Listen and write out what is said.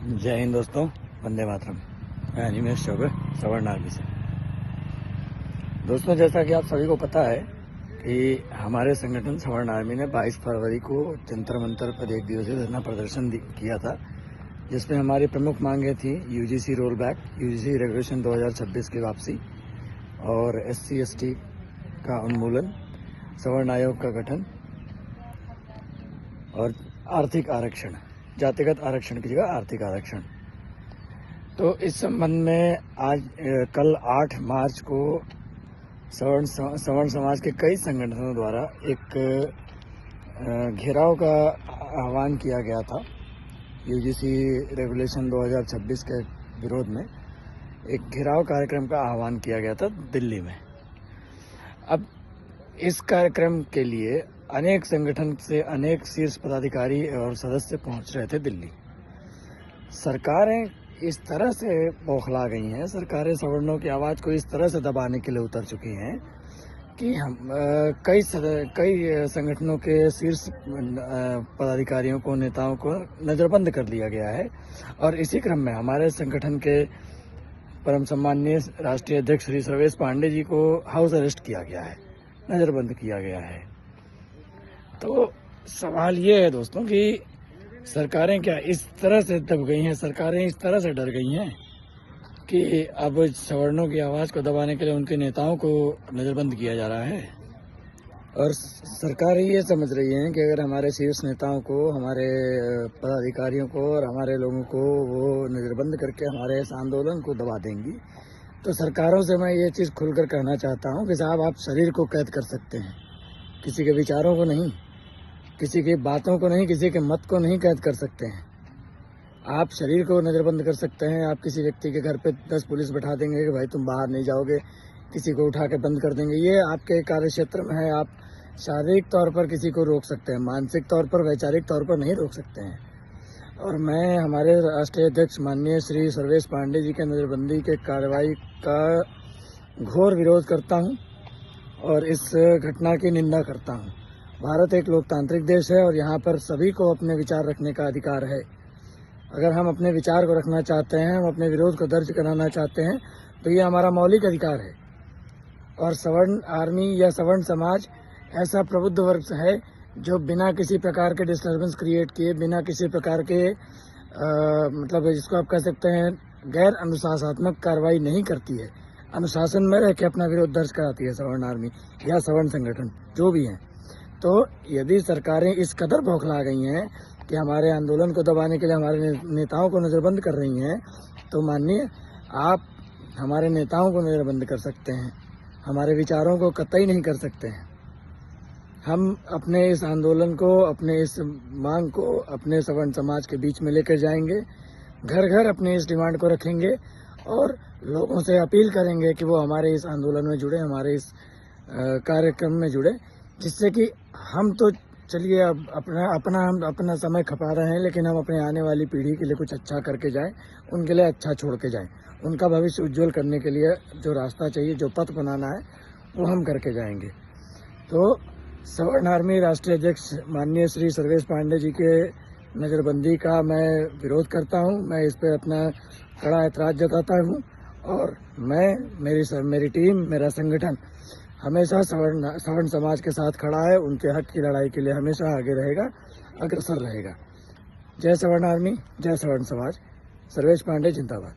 जय हिंद दोस्तों, वंदे मातरम। मैं अनिमेश चौबे, सवर्ण आर्मी से। दोस्तों, जैसा कि आप सभी को पता है कि हमारे संगठन सवर्ण आर्मी ने 22 फरवरी को जंतर मंतर पर एक दिवसीय धरना प्रदर्शन किया था, जिसमें हमारी प्रमुख मांगें थी UGC roll back, UGC regulation 2026 की वापसी और SC/ST का उन्मूलन, सवर्ण आयोग का गठन और आर्थिक आरक्षण, जातिगत आरक्षण की जगह आर्थिक आरक्षण। तो इस संबंध में आज कल 8 मार्च को सवर्ण समाज के कई संगठनों द्वारा एक घेराव का आह्वान किया गया था। यूजीसी रेगुलेशन 2026 के विरोध में एक घेराव कार्यक्रम का आह्वान किया गया था दिल्ली में। अब इस कार्यक्रम के लिए अनेक संगठन से अनेक शीर्ष पदाधिकारी और सदस्य पहुंच रहे थे दिल्ली। सरकारें इस तरह से बौखला गई हैं, सरकारें सवर्णों की आवाज़ को इस तरह से दबाने के लिए उतर चुकी हैं कि हम कई संगठनों के शीर्ष पदाधिकारियों को, नेताओं को नज़रबंद कर लिया गया है। और इसी क्रम में हमारे संगठन के परम सम्माननीय राष्ट्रीय अध्यक्ष श्री सर्वेश पांडे जी को हाउस अरेस्ट किया गया है, नज़रबंद किया गया है। तो सवाल ये है दोस्तों कि सरकारें क्या इस तरह से दब गई हैं, सरकारें इस तरह से डर गई हैं कि अब सवर्णों की आवाज़ को दबाने के लिए उनके नेताओं को नज़रबंद किया जा रहा है। और सरकारें ये समझ रही हैं कि अगर हमारे शीर्ष नेताओं को, हमारे पदाधिकारियों को और हमारे लोगों को वो नज़रबंद करके हमारे इस आंदोलन को दबा देंगी, तो सरकारों से मैं ये चीज़ खुलकर कहना चाहता हूँ कि साहब, आप शरीर को कैद कर सकते हैं, किसी के विचारों को नहीं, किसी की बातों को नहीं, किसी के मत को नहीं कैद कर सकते हैं। आप शरीर को नज़रबंद कर सकते हैं। आप किसी व्यक्ति के घर पे 10 पुलिस बैठा देंगे कि भाई तुम बाहर नहीं जाओगे, किसी को उठा के बंद कर देंगे, ये आपके कार्य क्षेत्र में है। आप शारीरिक तौर पर किसी को रोक सकते हैं, मानसिक तौर पर, वैचारिक तौर पर नहीं रोक सकते हैं। और मैं हमारे राष्ट्रीय अध्यक्ष माननीय श्री सर्वेश पांडे जी के नज़रबंदी के कार्रवाई का घोर विरोध करता हूँ और इस घटना की निंदा करता हूँ। भारत एक लोकतांत्रिक देश है और यहाँ पर सभी को अपने विचार रखने का अधिकार है। अगर हम अपने विचार को रखना चाहते हैं, हम अपने विरोध को दर्ज कराना चाहते हैं, तो ये हमारा मौलिक अधिकार है। और सवर्ण आर्मी या सवर्ण समाज ऐसा प्रबुद्ध वर्ग है जो बिना किसी प्रकार के डिस्टर्बेंस क्रिएट किए, बिना किसी प्रकार के मतलब जिसको आप कह सकते हैं गैर अनुशासनात्मक कार्रवाई नहीं करती है, अनुशासन में रह के अपना विरोध दर्ज कराती है सवर्ण आर्मी या सवर्ण संगठन जो भी हैं। तो यदि सरकारें इस कदर बौखला गई हैं कि हमारे आंदोलन को दबाने के लिए हमारे नेताओं को नज़रबंद कर रही हैं, तो माननीय आप हमारे नेताओं को नज़रबंद कर सकते हैं, हमारे विचारों को कतई नहीं कर सकते हैं। हम अपने इस आंदोलन को, अपने इस मांग को अपने सवर्ण समाज के बीच में लेकर जाएंगे, घर घर अपने इस डिमांड को रखेंगे और लोगों से अपील करेंगे कि वो हमारे इस आंदोलन में जुड़े, हमारे इस कार्यक्रम में जुड़े, जिससे कि हम तो चलिए अब हम अपना समय खपा रहे हैं, लेकिन हम अपने आने वाली पीढ़ी के लिए कुछ अच्छा करके जाएं, उनके लिए अच्छा छोड़ के जाएं, उनका भविष्य उज्जवल करने के लिए जो रास्ता चाहिए, जो पथ बनाना है, वो हम करके जाएंगे। तो सवर्ण आर्मी राष्ट्रीय अध्यक्ष माननीय श्री सर्वेश पांडे जी के नज़रबंदी का मैं विरोध करता हूँ। मैं इस पर अपना कड़ा ऐतराज़ जताता हूँ और मेरी टीम, मेरा संगठन हमेशा सवर्ण समाज के साथ खड़ा है, उनके हक की लड़ाई के लिए हमेशा आगे रहेगा, अग्रसर रहेगा। जय सवर्ण आर्मी, जय सवर्ण समाज। सर्वेश पांडे जिंदाबाद।